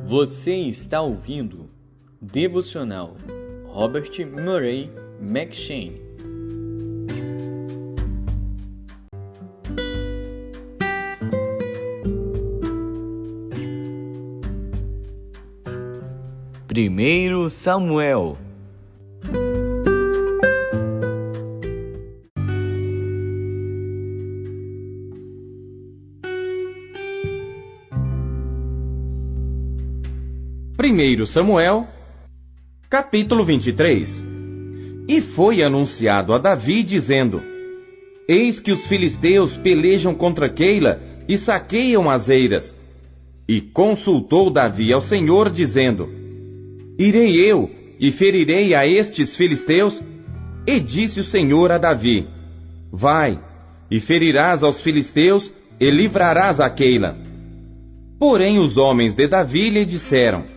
Você está ouvindo Devocional Robert Murray M'Cheyne. Primeiro Samuel. Primeiro Samuel, capítulo 23. E foi anunciado a Davi, dizendo: Eis que os filisteus pelejam contra Keila e saqueiam as eiras. E consultou Davi ao Senhor, dizendo: Irei eu e ferirei a estes filisteus? E disse o Senhor a Davi: Vai, e ferirás aos filisteus, e livrarás a Keila. Porém os homens de Davi lhe disseram: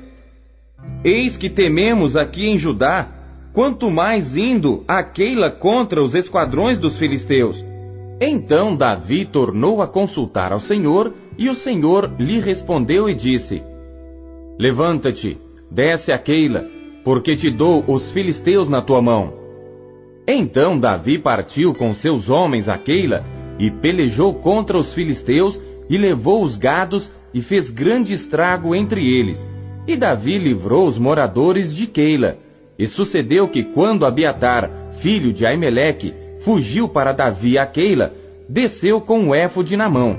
Eis que tememos aqui em Judá, quanto mais indo a Keila contra os esquadrões dos filisteus. Então Davi tornou a consultar ao Senhor, e o Senhor lhe respondeu e disse: Levanta-te, desce a Keila, porque te dou os filisteus na tua mão. Então Davi partiu com seus homens a Keila, e pelejou contra os filisteus, e levou os gados, e fez grande estrago entre eles. E Davi livrou os moradores de Keila. E sucedeu que quando Abiatar, filho de Aimeleque, fugiu para Davi a Keila, desceu com o éfode na mão.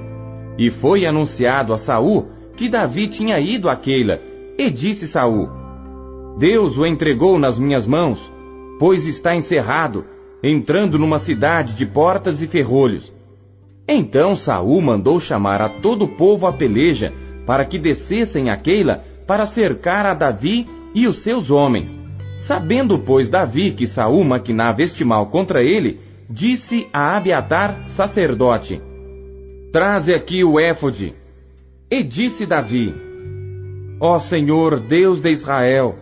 E foi anunciado a Saul que Davi tinha ido a Keila. E disse Saul: Deus o entregou nas minhas mãos, pois está encerrado, entrando numa cidade de portas e ferrolhos. Então Saul mandou chamar a todo o povo à peleja, para que descessem a Keila, para cercar a Davi e os seus homens. Sabendo, pois, Davi que Saul maquinava este mal contra ele, disse a Abiatar, sacerdote: Traze aqui o éfode. E disse Davi: Ó Senhor, Deus de Israel,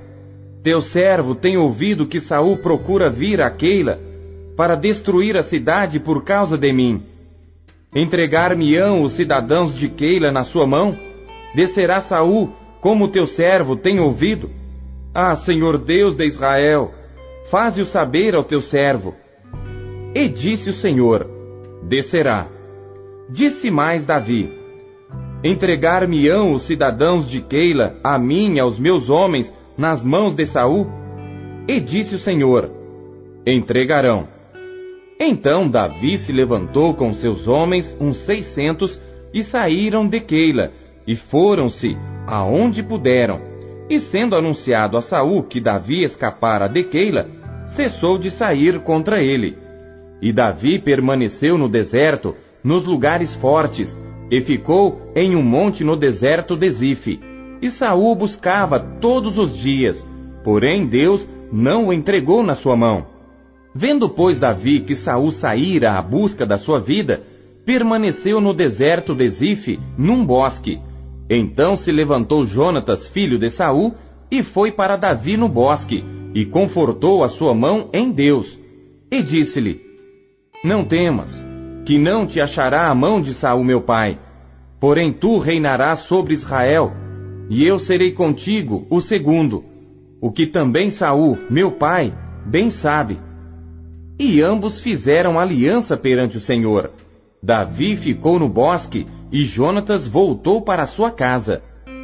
teu servo tem ouvido que Saul procura vir a Keila para destruir a cidade por causa de mim. Entregar-me-ão os cidadãos de Keila na sua mão? Descerá Saul, como teu servo tem ouvido? Ah, Senhor Deus de Israel, faze-o saber ao teu servo. E disse o Senhor: Descerá. Disse mais Davi: Entregar-me-ão os cidadãos de Keila, a mim e aos meus homens, nas mãos de Saul? E disse o Senhor: Entregarão. Então Davi se levantou com seus homens, uns 600, e saíram de Keila, e foram-se aonde puderam. E sendo anunciado a Saul que Davi escapara de Keila, cessou de sair contra ele. E Davi permaneceu no deserto, nos lugares fortes, e ficou em um monte no deserto de Zife. E Saul buscava todos os dias, porém Deus não o entregou na sua mão. Vendo, pois, Davi que Saul saíra à busca da sua vida, permaneceu no deserto de Zife, num bosque. Então se levantou Jonatas, filho de Saul, e foi para Davi no bosque, e confortou a sua mão em Deus. E disse-lhe: Não temas, que não te achará a mão de Saul meu pai, porém tu reinarás sobre Israel, e eu serei contigo o segundo, o que também Saul, meu pai, bem sabe. E ambos fizeram aliança perante o Senhor. Davi ficou no bosque, e Jonatas voltou para sua casa.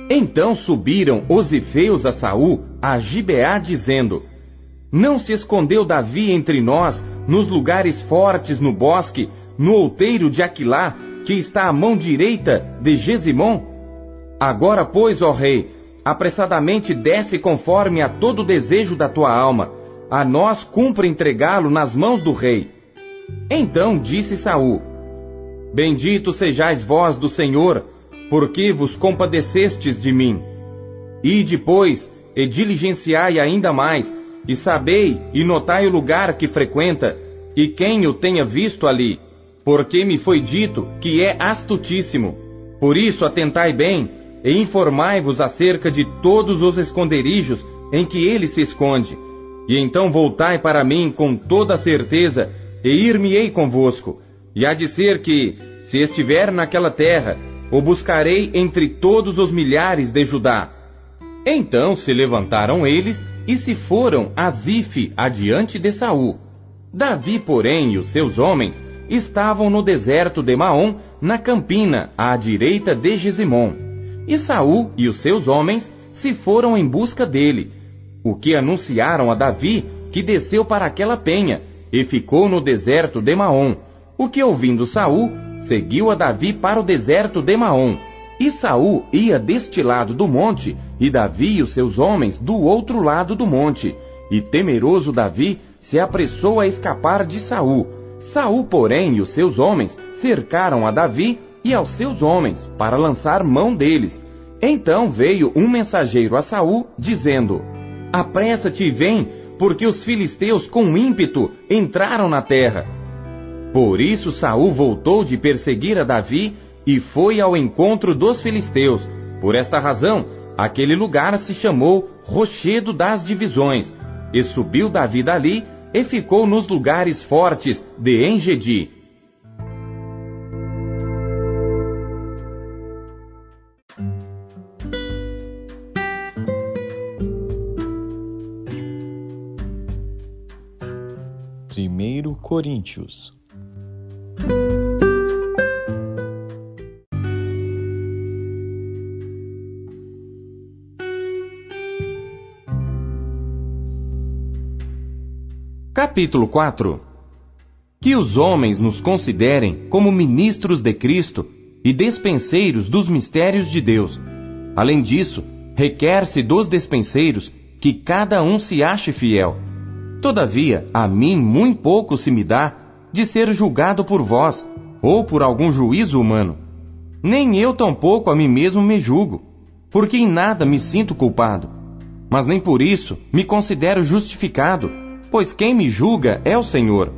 Então subiram os zifeus a Saul, a Gibeá, dizendo: Não se escondeu Davi entre nós, nos lugares fortes no bosque, no outeiro de Aquilá, que está à mão direita de Gesimom? Agora, pois, ó rei, apressadamente desce conforme a todo o desejo da tua alma. A nós cumpre entregá-lo nas mãos do rei. Então disse Saul: Bendito sejais vós do Senhor, porque vos compadecestes de mim. Ide, pois, e diligenciai ainda mais, e sabei e notai o lugar que frequenta, e quem o tenha visto ali, porque me foi dito que é astutíssimo. Por isso atentai bem, e informai-vos acerca de todos os esconderijos em que ele se esconde. E então voltai para mim com toda a certeza, e ir-me-ei convosco. E há de ser que, se estiver naquela terra, o buscarei entre todos os milhares de Judá. Então se levantaram eles e se foram a Zife adiante de Saul. Davi, porém, e os seus homens estavam no deserto de Maom, na campina, à direita de Gesimom. E Saul e os seus homens se foram em busca dele, o que anunciaram a Davi, que desceu para aquela penha, e ficou no deserto de Maom. O que, ouvindo Saul, seguiu a Davi para o deserto de Maom. E Saul ia deste lado do monte, e Davi e os seus homens do outro lado do monte. E temeroso Davi se apressou a escapar de Saul. Saul, porém, e os seus homens cercaram a Davi e aos seus homens, para lançar mão deles. Então veio um mensageiro a Saul, dizendo: Apressa-te e vem, porque os filisteus com ímpeto entraram na terra. Por isso Saul voltou de perseguir a Davi e foi ao encontro dos filisteus. Por esta razão, aquele lugar se chamou Rochedo das Divisões. E subiu Davi dali e ficou nos lugares fortes de Engedi. Primeiro Coríntios. Capítulo 4. Que os homens nos considerem como ministros de Cristo e despenseiros dos mistérios de Deus. Além disso, requer-se dos despenseiros que cada um se ache fiel. Todavia, a mim muito pouco se me dá de ser julgado por vós, ou por algum juízo humano. Nem eu tampouco a mim mesmo me julgo, porque em nada me sinto culpado. Mas nem por isso me considero justificado, pois quem me julga é o Senhor.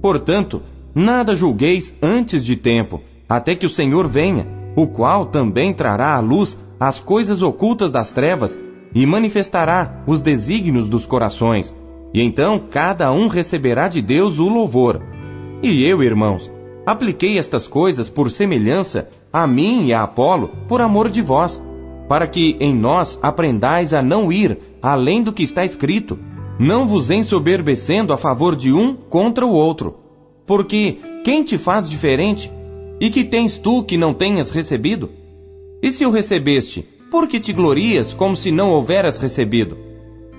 Portanto, nada julgueis antes de tempo, até que o Senhor venha, o qual também trará à luz as coisas ocultas das trevas e manifestará os desígnios dos corações. E então cada um receberá de Deus o louvor. E eu, irmãos, apliquei estas coisas por semelhança a mim e a Apolo, por amor de vós, para que em nós aprendais a não ir além do que está escrito, não vos ensoberbecendo a favor de um contra o outro. Porque quem te faz diferente? E que tens tu que não tenhas recebido? E se o recebeste, por que te glorias como se não houveras recebido?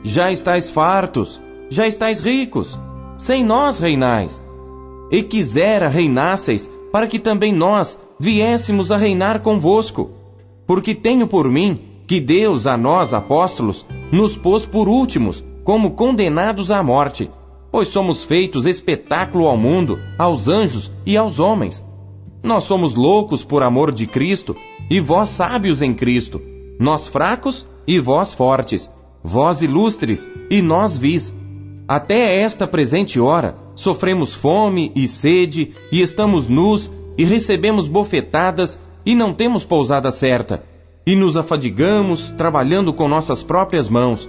Já estáis fartos, já estáis ricos, sem nós reinais. E quisera reinasseis, para que também nós viéssemos a reinar convosco. Porque tenho por mim que Deus a nós, apóstolos, nos pôs por últimos, como condenados à morte, pois somos feitos espetáculo ao mundo, aos anjos e aos homens. Nós somos loucos por amor de Cristo, e vós sábios em Cristo, nós fracos e vós fortes, vós ilustres e nós vis. Até esta presente hora, sofremos fome e sede, e estamos nus, e recebemos bofetadas, e não temos pousada certa, e nos afadigamos, trabalhando com nossas próprias mãos.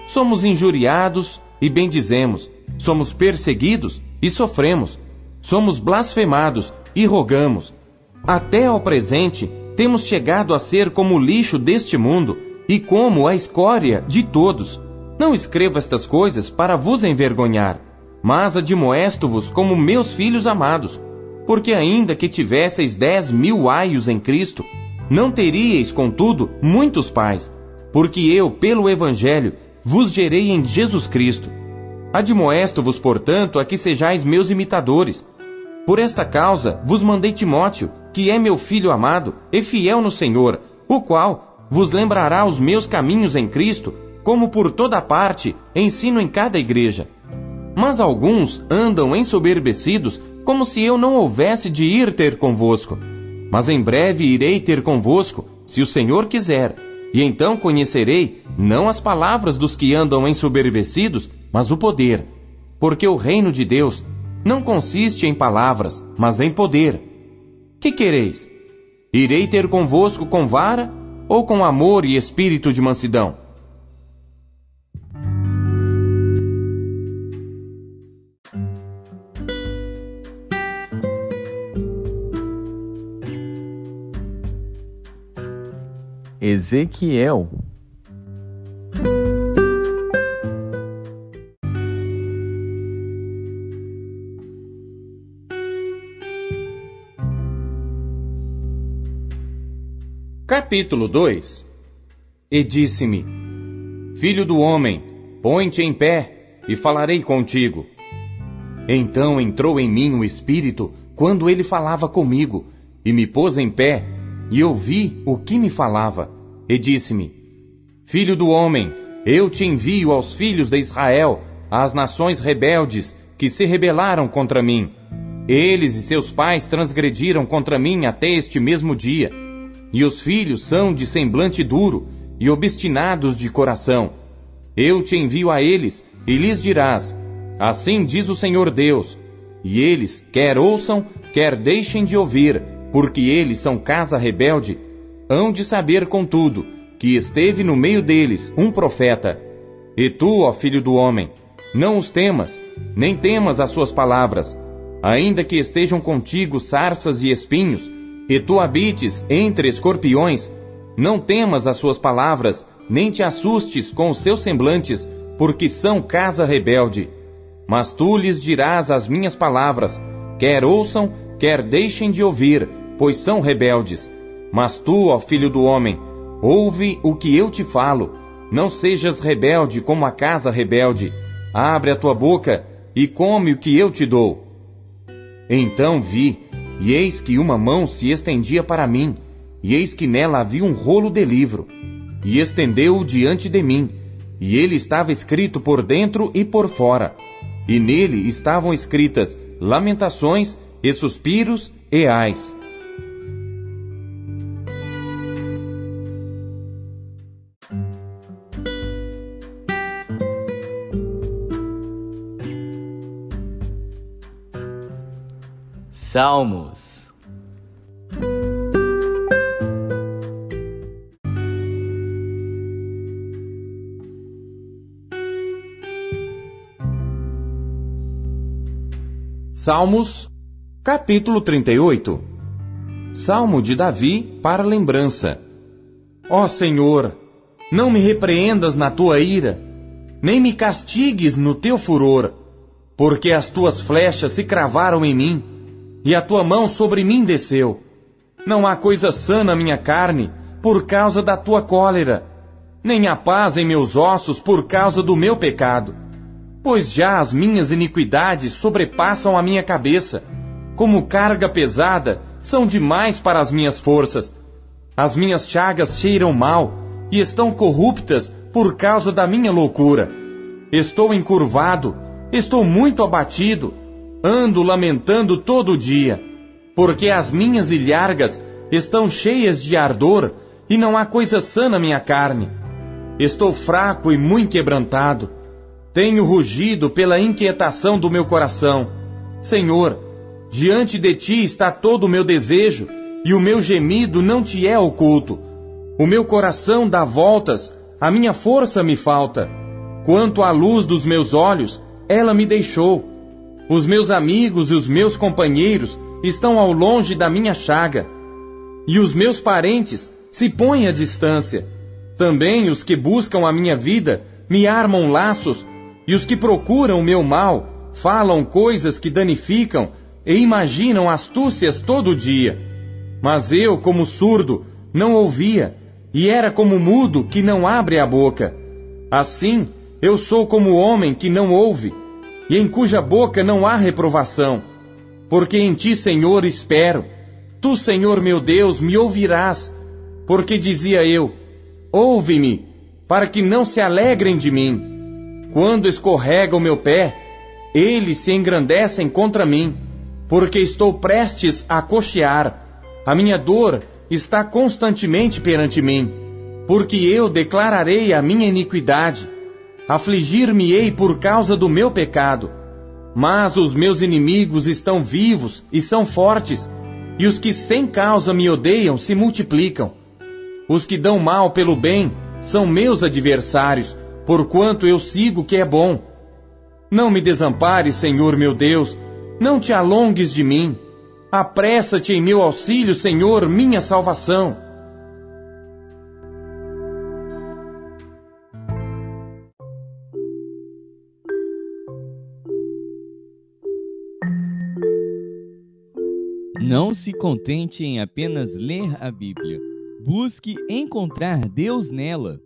Somos injuriados e bendizemos, somos perseguidos e sofremos, somos blasfemados e rogamos. Até ao presente, temos chegado a ser como o lixo deste mundo, e como a escória de todos. Não escrevo estas coisas para vos envergonhar, mas admoesto-vos como meus filhos amados, porque ainda que tivesseis 10.000 aios em Cristo, não teríeis, contudo, muitos pais, porque eu, pelo Evangelho, vos gerei em Jesus Cristo. Admoesto-vos, portanto, a que sejais meus imitadores. Por esta causa vos mandei Timóteo, que é meu filho amado e fiel no Senhor, o qual vos lembrará os meus caminhos em Cristo, como por toda parte ensino em cada igreja. Mas alguns andam ensoberbecidos, como se eu não houvesse de ir ter convosco. Mas em breve irei ter convosco, se o Senhor quiser, e então conhecerei, não as palavras dos que andam ensoberbecidos, mas o poder. Porque o reino de Deus não consiste em palavras, mas em poder. Que quereis? Irei ter convosco com vara, ou com amor e espírito de mansidão? Ezequiel. Capítulo 2. E disse-me: Filho do homem, põe-te em pé, e falarei contigo. Então entrou em mim o Espírito, quando ele falava comigo, e me pôs em pé, e ouvi o que me falava. E disse-me: Filho do homem, eu te envio aos filhos de Israel, às nações rebeldes, que se rebelaram contra mim. Eles e seus pais transgrediram contra mim até este mesmo dia. E os filhos são de semblante duro e obstinados de coração. Eu te envio a eles, e lhes dirás: Assim diz o Senhor Deus. E eles, quer ouçam, quer deixem de ouvir, porque eles são casa rebelde, hão de saber, contudo, que esteve no meio deles um profeta. E tu, ó filho do homem, não os temas, nem temas as suas palavras, ainda que estejam contigo sarças e espinhos, e tu habites entre escorpiões, não temas as suas palavras, nem te assustes com os seus semblantes, porque são casa rebelde. Mas tu lhes dirás as minhas palavras, quer ouçam, quer deixem de ouvir, pois são rebeldes. Mas tu, ó filho do homem, ouve o que eu te falo. Não sejas rebelde como a casa rebelde. Abre a tua boca e come o que eu te dou. Então vi, e eis que uma mão se estendia para mim, e eis que nela havia um rolo de livro, e estendeu-o diante de mim, e ele estava escrito por dentro e por fora, e nele estavam escritas lamentações e suspiros e ais. Salmos. Salmos, capítulo 38. Salmo de Davi para lembrança. Ó Senhor, não me repreendas na tua ira, nem me castigues no teu furor, porque as tuas flechas se cravaram em mim, e a tua mão sobre mim desceu. Não há coisa sã na minha carne, por causa da tua cólera, nem há paz em meus ossos por causa do meu pecado. Pois já as minhas iniquidades sobrepassam a minha cabeça, como carga pesada, são demais para as minhas forças. As minhas chagas cheiram mal, e estão corruptas por causa da minha loucura. Estou encurvado, estou muito abatido, ando lamentando todo o dia, porque as minhas ilhargas estão cheias de ardor, e não há coisa sã na minha carne. Estou fraco e muito quebrantado. Tenho rugido pela inquietação do meu coração. Senhor, diante de ti está todo o meu desejo, e o meu gemido não te é oculto. O meu coração dá voltas, a minha força me falta. Quanto à luz dos meus olhos, ela me deixou. Os meus amigos e os meus companheiros estão ao longe da minha chaga, e os meus parentes se põem à distância. Também os que buscam a minha vida me armam laços, e os que procuram o meu mal falam coisas que danificam e imaginam astúcias todo dia. Mas eu, como surdo, não ouvia, e era como mudo que não abre a boca. Assim, eu sou como o homem que não ouve, e em cuja boca não há reprovação. Porque em ti, Senhor, espero. Tu, Senhor meu Deus, me ouvirás. Porque dizia eu: ouve-me, para que não se alegrem de mim. Quando escorrega o meu pé, eles se engrandecem contra mim, porque estou prestes a coxear. A minha dor está constantemente perante mim, porque eu declararei a minha iniquidade. Afligir-me-ei por causa do meu pecado. Mas os meus inimigos estão vivos e são fortes, e os que sem causa me odeiam se multiplicam. Os que dão mal pelo bem são meus adversários, porquanto eu sigo o que é bom. Não me desampares, Senhor meu Deus, não te alongues de mim. Apressa-te em meu auxílio, Senhor, minha salvação. Não se contente em apenas ler a Bíblia. Busque encontrar Deus nela.